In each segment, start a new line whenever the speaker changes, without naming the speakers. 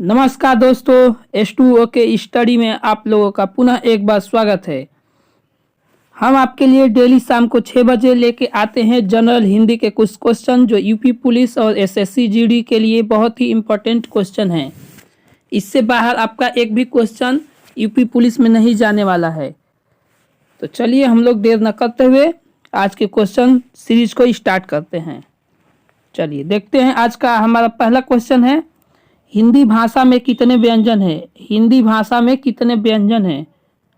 नमस्कार दोस्तों, H2O के स्टडी में आप लोगों का पुनः एक बार स्वागत है। हम आपके लिए डेली शाम को 6 बजे लेके आते हैं जनरल हिंदी के कुछ क्वेश्चन जो यूपी पुलिस और एसएससी जीडी के लिए बहुत ही इम्पोर्टेंट क्वेश्चन हैं। इससे बाहर आपका एक भी क्वेश्चन यूपी पुलिस में नहीं जाने वाला है। तो चलिए हम लोग देर न करते हुए आज के क्वेश्चन सीरीज को स्टार्ट करते हैं। चलिए देखते हैं। आज का हमारा पहला क्वेश्चन है, हिंदी भाषा में कितने व्यंजन हैं? हिंदी भाषा में कितने व्यंजन हैं?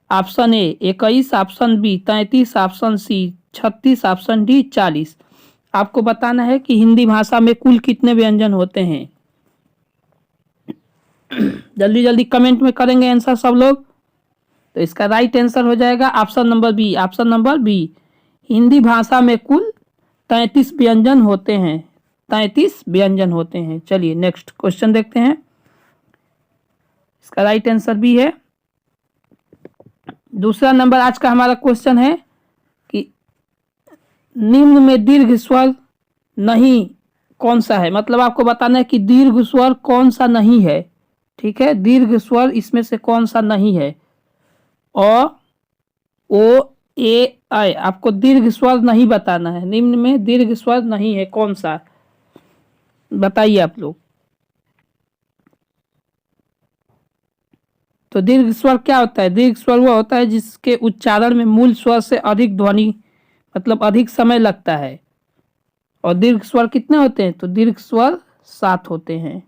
Option A 21, option B 33, option C 36, option D 40। आपको बताना है कि हिंदी भाषा में कुल कितने व्यंजन होते हैं। जल्दी जल्दी कमेंट में करेंगे आंसर सब लोग। तो इसका राइट आंसर हो जाएगा option number B. Option number B, Hindi भाषा में कुल 33 व्यंजन होते हैं। 33 व्यंजन होते हैं। चलिए नेक्स्ट क्वेश्चन देखते हैं। इसका राइट आंसर भी है। दूसरा नंबर आज का हमारा क्वेश्चन है कि निम्न में दीर्घ स्वर नहीं कौन सा है। मतलब आपको बताना है कि दीर्घ स्वर कौन सा नहीं है। ठीक है, दीर्घ स्वर इसमें से कौन सा नहीं है। ओ ए आई, आपको दीर्घ स्वर नहीं बताना है। निम्न में दीर्घ स्वर नहीं है कौन सा, बताइए आप लोग। तो दीर्घ स्वर क्या होता है? दीर्घ स्वर वो होता है जिसके उच्चारण में मूल स्वर से अधिक ध्वनि मतलब अधिक समय लगता है। और दीर्घ स्वर कितने होते हैं? तो दीर्घ स्वर 7 होते हैं।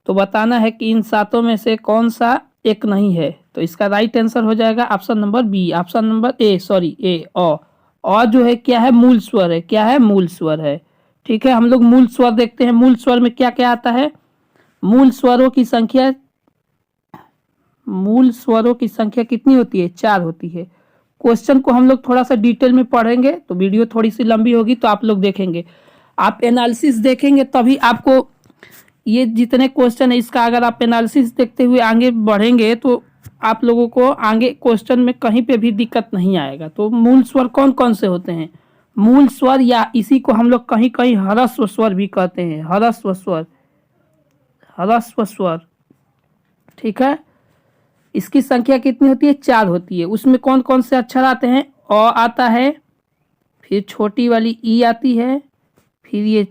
तो बताना है कि इन 7 में से कौन सा एक नहीं है। तो इसका राइट आंसर हो जाएगा option number B. Option number A और जो है क्या है? मूल स्वर है। क्या है? मूल स्वर है। ठीक है, हम लोग मूल स्वर देखते हैं। मूल स्वर में क्या क्या आता है? मूल स्वरों की संख्या कितनी होती है? 4 होती है। क्वेश्चन को हम लोग थोड़ा सा डिटेल में पढ़ेंगे तो वीडियो थोड़ी सी लंबी होगी, तो आप लोग देखेंगे, आप एनालिसिस देखेंगे तभी आपको ये जितने क्वेश्चन है इसका अगर आप एनालिसिस देखते हुए आगे बढ़ेंगे तो आप लोगों को आगे क्वेश्चन में कहीं पे भी दिक्कत नहीं आएगा। तो मूल स्वर कौन कौन से होते हैं? मूल स्वर, या इसी को हम लोग कहीं कहीं ह्रस्व स्वर भी कहते हैं। ह्रस्व स्वर। ठीक है, इसकी संख्या कितनी होती है? 4 होती है। उसमें कौन कौन से अक्षर आते हैं? अ आता है, फिर छोटी वाली ई आती है, फिर ये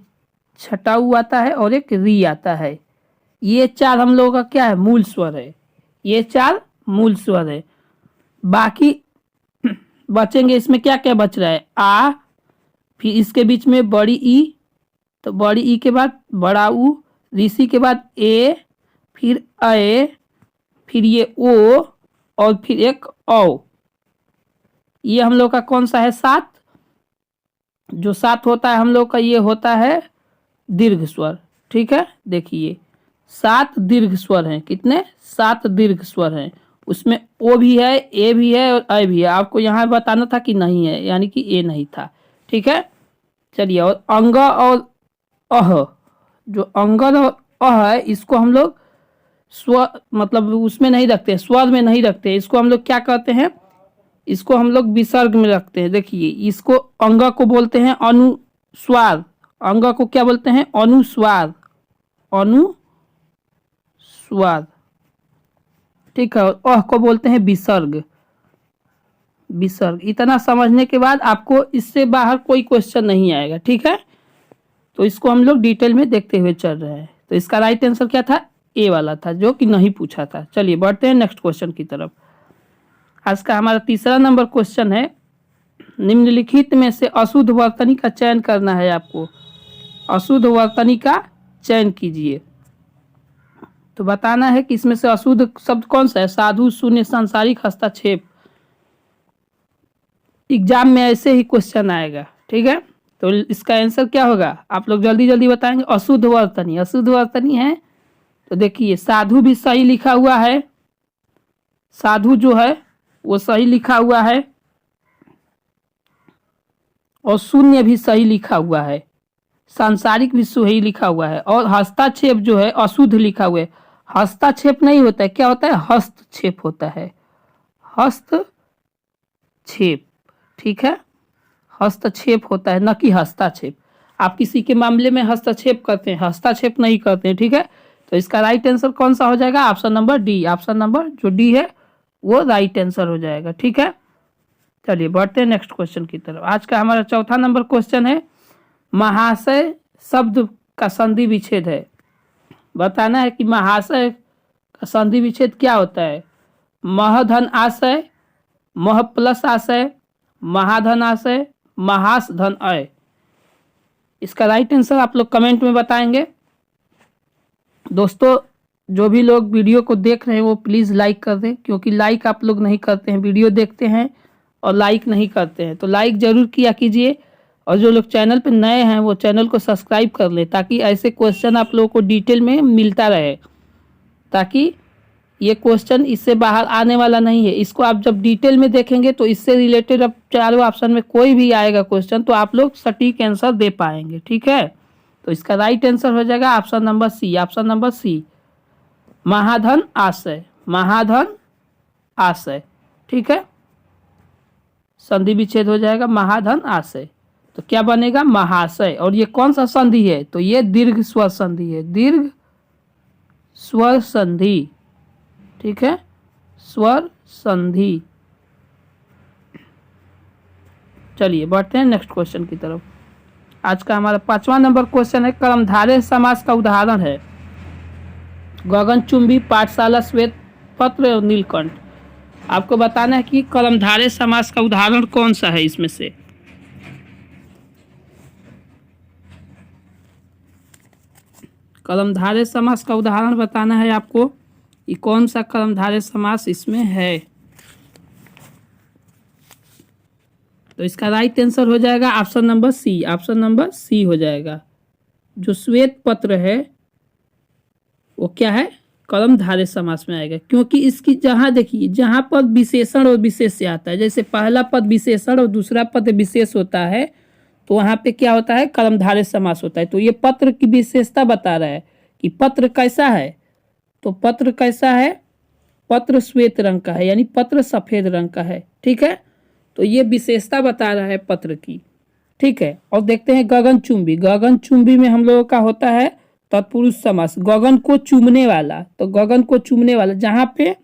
छठा ऊ आता है और एक री आता है। ये 4 हम लोगों का क्या है? मूल स्वर है। ये 4 मूल स्वर है। बाकी बचेंगे, इसमें क्या क्या बच रहा है? आ, फिर इसके बीच में बड़ी ई, तो बड़ी ई के बाद बड़ा ऊ, ऋषि के बाद ए, फिर ए, फिर ये ओ और फिर एक औ। ये हम लोग का कौन सा है? 7। जो 7 होता है हम लोग का ये होता है दीर्घ स्वर। ठीक है, देखिए 7 दीर्घ स्वर हैं। कितने? 7 दीर्घ स्वर हैं। उसमें ओ भी है, ए भी है और ऐ भी है। आपको यहाँ बताना था कि नहीं है, यानी कि ए नहीं था। ठीक है, चलिए। और अंग और अह, जो अंगद और अह है इसको हम लोग स्व मतलब उसमें नहीं रखते, स्वर में नहीं रखते। इसको हम लोग क्या कहते हैं? इसको हम लोग विसर्ग में रखते हैं। देखिए, इसको अंग को बोलते हैं अनुस्वार। अंग को क्या बोलते हैं? अनुस्वार। अनुस्वार। ठीक है, और अह को बोलते हैं विसर्ग। विसर्ग। इतना समझने के बाद आपको इससे बाहर कोई क्वेश्चन नहीं आएगा। ठीक है, तो इसको हम लोग डिटेल में देखते हुए चल रहे हैं। तो इसका राइट आंसर क्या था? ए वाला था, जो कि नहीं पूछा था। चलिए बढ़ते हैं नेक्स्ट क्वेश्चन की तरफ। आज का हमारा तीसरा नंबर क्वेश्चन है, निम्नलिखित में से अशुद्ध वर्तनी का चयन करना है आपको। अशुद्ध वर्तनी का चयन कीजिए। तो बताना है कि इसमें से अशुद्ध शब्द कौन सा है? साधु, शून्य, सांसारिक, हस्तक्षेप। एग्जाम में ऐसे ही क्वेश्चन आएगा। ठीक है, तो इसका आंसर क्या होगा? आप लोग जल्दी जल्दी बताएंगे। अशुद्ध वर्तनी। अशुद्ध वर्तनी है तो देखिए, साधु भी सही लिखा हुआ है। साधु जो है वो सही लिखा हुआ है, और शून्य भी सही लिखा हुआ है, सांसारिक भी सही लिखा हुआ है, और हस्तक्षेप जो है अशुद्ध लिखा हुआ है। हस्तक्षेप नहीं होता है, क्या होता है? हस्तक्षेप होता है। हस्तक्षेप। ठीक है, हस्तक्षेप होता है, न कि हस्ताक्षेप। आप किसी के मामले में हस्तक्षेप करते हैं, हस्तक्षेप नहीं करते हैं, ठीक है। तो इसका राइट आंसर कौन सा हो जाएगा? Option number D. Option number जो डी है वो राइट आंसर हो जाएगा, ठीक है। चलिए बढ़ते हैं नेक्स्ट क्वेश्चन की तरफ। आज का हमारा चौथा नंबर क्वेश्चन है, महाशय शब्द का संधि विच्छेद है। बताना है कि महाशय का संधि विच्छेद क्या होता है। महधन आशय, मह प्लस आशय, महाधन आशय, महास धन अय। इसका राइट आंसर आप लोग कमेंट में बताएंगे। दोस्तों जो भी लोग वीडियो को देख रहे हैं वो प्लीज़ लाइक कर दें, क्योंकि लाइक आप लोग नहीं करते हैं, वीडियो देखते हैं और लाइक नहीं करते हैं, तो लाइक ज़रूर किया कीजिए। और जो लोग चैनल पर नए हैं वो चैनल को सब्सक्राइब कर लें, ताकि ऐसे क्वेश्चन आप लोगों को डिटेल में मिलता रहे, ताकि ये क्वेश्चन इससे बाहर आने वाला नहीं है। इसको आप जब डिटेल में देखेंगे तो इससे रिलेटेड अब चारों ऑप्शन में कोई भी आएगा क्वेश्चन तो आप लोग सटीक आंसर दे पाएंगे, ठीक है। तो इसका राइट आंसर हो जाएगा option number C. Option number C, महाधन आशय, महाधन आशय, ठीक है। संधि विच्छेद हो जाएगा महाधन आशय, तो क्या बनेगा? महाशय। और ये कौन सा संधि है? तो ये दीर्घ स्वर संधि है, दीर्घ स्वर संधि, ठीक है, स्वर संधि। चलिए बढ़ते हैं नेक्स्ट क्वेश्चन की तरफ। आज का हमारा 5वां नंबर क्वेश्चन है, कर्मधारय समास का उदाहरण है गगनचुंबी, पाठशाला, श्वेत पत्र और नीलकंठ। आपको बताना है कि कर्मधारय समास का उदाहरण कौन सा है इसमें से। कर्मधारय समास का उदाहरण बताना है आपको कि कौन सा कर्मधारय समास इसमें है। तो इसका राइट आंसर हो जाएगा option number C. Option number C हो जाएगा। जो श्वेत पत्र है वो क्या है? कर्मधारय समास में आएगा, क्योंकि इसकी जहाँ देखिए जहाँ पर विशेषण और विशेष्य आता है, जैसे पहला पद विशेषण और दूसरा पद विशेष होता है, तो वहाँ पे क्या होता है? कर्मधारय समास होता है। तो ये पत्र की विशेषता बता रहा है कि पत्र कैसा है। तो पत्र कैसा है? पत्र श्वेत रंग का है, यानी पत्र सफेद रंग का है, ठीक है। तो ये विशेषता बता रहा है पत्र की, ठीक है। और देखते हैं गगनचुंबी। गगनचुंबी में हम लोगों का होता है तत्पुरुष समास, गगन को चूमने वाला। तो गगन को चूमने वाला, जहाँ पे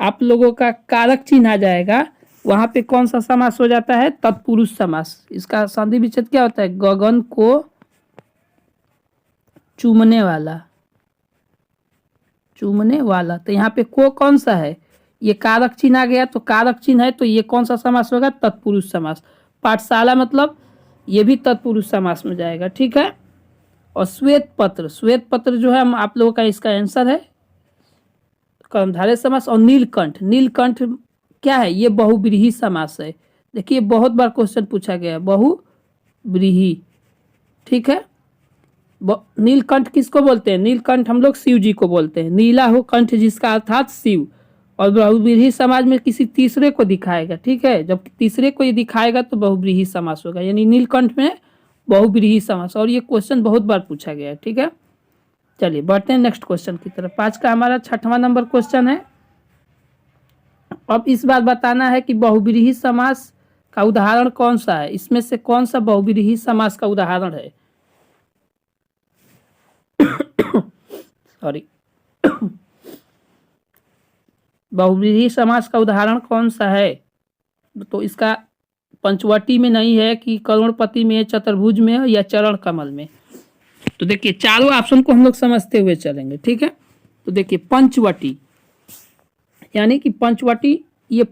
आप लोगों का कारक चिन्ह आ जाएगा वहाँ पे कौन सा समास हो जाता है? तत्पुरुष समास। इसका संधि विच्छेद क्या होता है? गगन को चूमने वाला, चूमने वाला। तो यहाँ पे को कौन सा है? ये कारक चिन्ह आ गया, तो कारक चिन्ह है तो ये कौन सा समास होगा? तत्पुरुष समास। पाठशाला मतलब ये भी तत्पुरुष समास में जाएगा, ठीक है। और श्वेत पत्र, श्वेत पत्र जो है हम आप लोगों का इसका आंसर है कर्मधारय समास। और नीलकंठ, नीलकंठ क्या है? ये बहुव्रीहि समास है। देखिए बहुत बार क्वेश्चन पूछा गया है, बहुव्रीहि, ठीक है। नीलकंठ किसको बोलते हैं? नीलकंठ हम लोग शिव जी को बोलते हैं। नीला हो कंठ जिसका अर्थात शिव। और बहुव्रीहि समाज में किसी तीसरे को दिखाएगा, ठीक है। जब तीसरे को ये दिखाएगा तो बहुव्रीहि समास होगा, यानी नीलकंठ में बहुव्रीहि समास। और ये क्वेश्चन बहुत बार पूछा गया है, ठीक है। चलिए बढ़ते हैं नेक्स्ट क्वेश्चन की तरफ। आज का हमारा 6वां नंबर क्वेश्चन है। अब इस बार बताना है कि बहुव्रीहि समास का उदाहरण कौन सा है। इसमें से कौन सा बहुव्रीहि समास का उदाहरण है? सॉरी बहुव्रीहि समास का उदाहरण कौन सा है? तो इसका पंचवटी में नहीं है कि करोड़पति में, चतुर्भुज में या चरण कमल में। तो देखिए चारों ऑप्शन को हम लोग समझते हुए चलेंगे, ठीक है। तो देखिए पंचवटी, यानी कि पंचवटी ये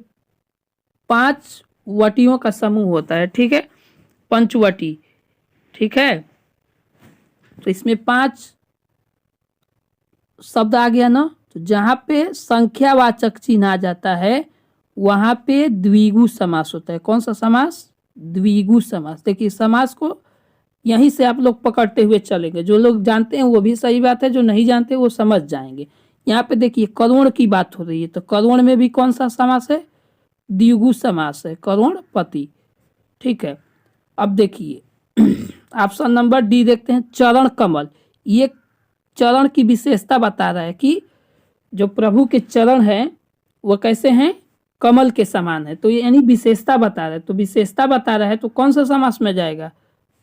5 वटियों का समूह होता है, ठीक है। पंचवटी, ठीक है। तो इसमें 5 शब्द आ गया ना। तो जहाँ पे संख्यावाचक चिन्ह आ जाता है वहाँ पे द्विगु समास होता है। कौन सा समास? द्विगु समास। देखिए समास को यहीं से आप लोग पकड़ते हुए चलेंगे। जो लोग जानते हैं वो भी सही बात है, जो नहीं जानते वो समझ जाएंगे। यहाँ पे देखिए करोड़ की बात हो रही है, तो करोड़ में भी कौन सा समास है? द्विगु समास है, करोड़पति, ठीक है। अब देखिए ऑप्शन नंबर डी देखते हैं, चरण कमल। ये चरण की विशेषता बता रहा है कि जो प्रभु के चरण हैं वो कैसे हैं? कमल के समान है। तो ये यानी विशेषता बता रहा है। तो विशेषता बता रहा है तो कौन सा समास में जाएगा?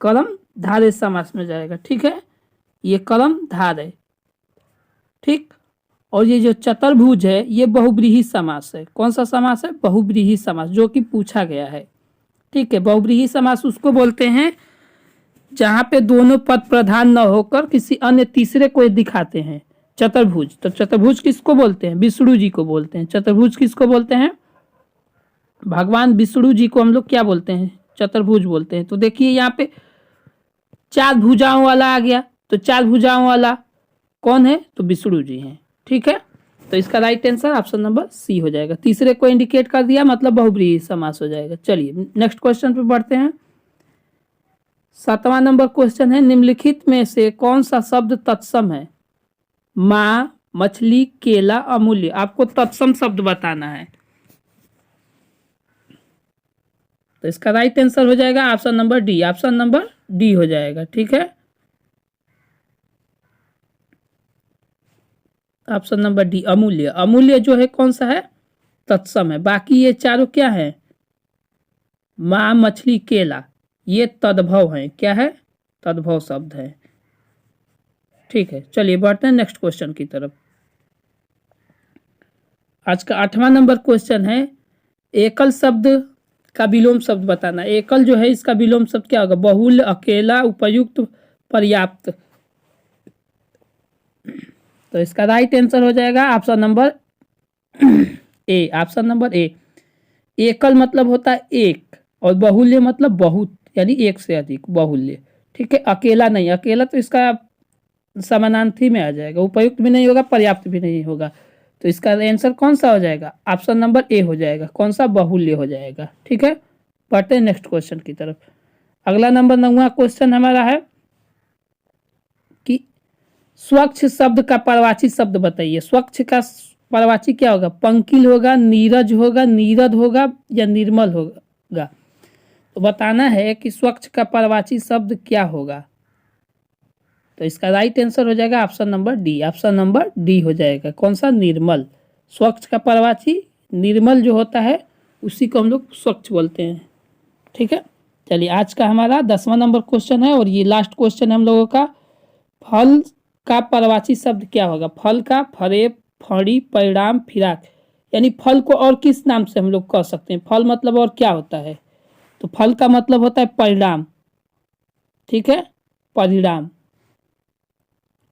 कर्मधारय समास में जाएगा। ठीक है, ये कर्मधारय। ठीक, और ये जो चतुर्भुज है ये बहुव्रीहि समास है। कौन सा समास है? बहुव्रीहि समास, जो कि पूछा गया है। ठीक है, बहुव्रीहि समास उसको बोलते हैं जहां पे दोनों पद प्रधान न होकर किसी अन्य तीसरे को दिखाते हैं। चतुर्भुज, तो चतुर्भुज किसको बोलते हैं? विष्णु जी को बोलते हैं। चतुर्भुज किसको बोलते हैं? भगवान विष्णु जी को हम लोग क्या बोलते हैं? चतुर्भुज बोलते हैं। तो देखिए यहाँ पे 4 भुजाओं वाला आ गया, तो 4 भुजाओं वाला कौन है? तो विष्णु जी हैं। ठीक है, तो इसका right answer option number C हो जाएगा। तीसरे को इंडिकेट कर दिया मतलब बहुव्रीहि समास हो जाएगा। चलिए नेक्स्ट क्वेश्चन पे बढ़ते हैं। 7वां नंबर क्वेश्चन है, निम्नलिखित में से कौन सा शब्द तत्सम है? माँ, मछली, केला, अमूल्य। आपको तत्सम शब्द बताना है। तो इसका राइट आंसर हो जाएगा option number D. Option number D हो जाएगा। ठीक है, ऑप्शन नंबर डी अमूल्य। अमूल्य जो है कौन सा है? तत्सम है। बाकी ये चारों क्या है? माँ, मछली, केला, ये तद्भव है। क्या है? तद्भव शब्द है। ठीक है, चलिए बढ़ते हैं नेक्स्ट क्वेश्चन की तरफ। आज का 8वां नंबर क्वेश्चन है, एकल शब्द का विलोम शब्द बताना। एकल जो है इसका विलोम शब्द क्या होगा? बहुल, अकेला, उपयुक्त, पर्याप्त। तो इसका राइट आंसर हो जाएगा ऑप्शन नंबर ए। ऑप्शन नंबर ए। एकल मतलब होता है एक, और बहुल्य मतलब बहुत, यानी एक से अधिक, बहुल्य। ठीक है, अकेला नहीं, अकेला तो इसका समानार्थी में आ जाएगा। उपयुक्त भी नहीं होगा, पर्याप्त भी नहीं होगा। तो इसका आंसर कौन सा हो जाएगा? ऑप्शन नंबर ए हो जाएगा। कौन सा? बहुल्य हो जाएगा। ठीक है, बढ़ते हैं नेक्स्ट क्वेश्चन की तरफ। अगला नंबर 9वां क्वेश्चन हमारा है कि स्वच्छ शब्द का परवाची शब्द बताइए। स्वच्छ का परवाची क्या होगा? पंकिल होगा, नीरज होगा, नीरद होगा, या निर्मल होगा। तो बताना है कि स्वच्छ का परवाची शब्द क्या होगा। तो इसका राइट आंसर हो जाएगा option number D. Option number D हो जाएगा। कौन सा? निर्मल। स्वच्छ का परवाची निर्मल जो होता है उसी को हम लोग स्वच्छ बोलते हैं। ठीक है, चलिए आज का हमारा 10वां नंबर क्वेश्चन है, और ये लास्ट क्वेश्चन है हम लोगों का। फल का परवाची शब्द क्या होगा? फल का फरेब, फड़ी, परिणाम, फिराक। यानी फल को और किस नाम से हम लोग कह सकते हैं? फल मतलब और क्या होता है? तो फल का मतलब होता है परिणाम। ठीक है, परिणाम।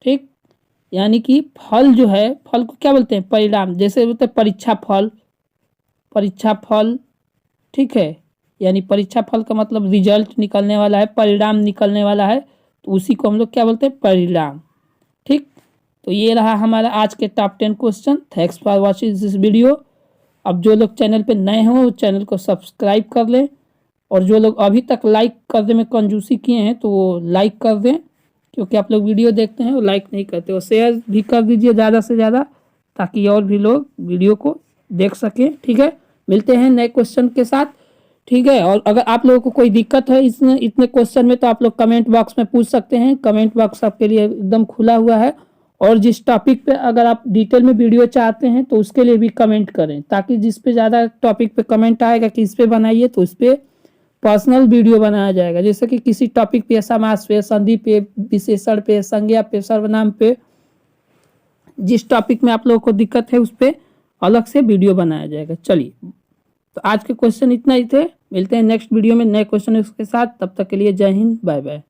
ठीक, यानी कि फल जो है, फल को क्या बोलते हैं? परिणाम। जैसे बोलते हैं परीक्षा फल, परीक्षा फल। ठीक है, यानी परीक्षा फल का मतलब रिजल्ट निकलने वाला है, परिणाम निकलने वाला है, तो उसी को हम लोग क्या बोलते हैं? परिणाम। ठीक, तो ये रहा हमारा आज के top 10 question. Thanks for watching this video. अब जो लोग चैनल पे नए हों वो चैनल को सब्सक्राइब कर लें, और जो लोग अभी तक लाइक करने में कंजूसी किए हैं तो वो लाइक कर दें, क्योंकि आप लोग वीडियो देखते हैं वो लाइक नहीं करते। और शेयर भी कर दीजिए ज़्यादा से ज़्यादा, ताकि और भी लोग वीडियो को देख सकें। ठीक है, मिलते हैं नए क्वेश्चन के साथ। ठीक है, और अगर आप लोगों को कोई दिक्कत है इतने क्वेश्चन में, तो आप लोग कमेंट बॉक्स में पूछ सकते हैं। कमेंट बॉक्स आपके लिए एकदम खुला हुआ है। और जिस टॉपिक पे अगर आप डिटेल में वीडियो चाहते हैं तो उसके लिए भी कमेंट करें, ताकि जिस पे ज़्यादा टॉपिक पे कमेंट आएगा कि इस पे बनाइए, तो उस पर पर्सनल वीडियो बनाया जाएगा। जैसे कि किसी टॉपिक पे, समास पे, संधि पे, विशेषण पे, संज्ञा पे, सर्वनाम पे, जिस टॉपिक में आप लोगों को दिक्कत है उस पर अलग से वीडियो बनाया जाएगा। चलिए, तो आज के क्वेश्चन इतना ही थे। मिलते हैं नेक्स्ट वीडियो में नए क्वेश्चन के साथ। तब तक के लिए जय हिंद, बाय बाय।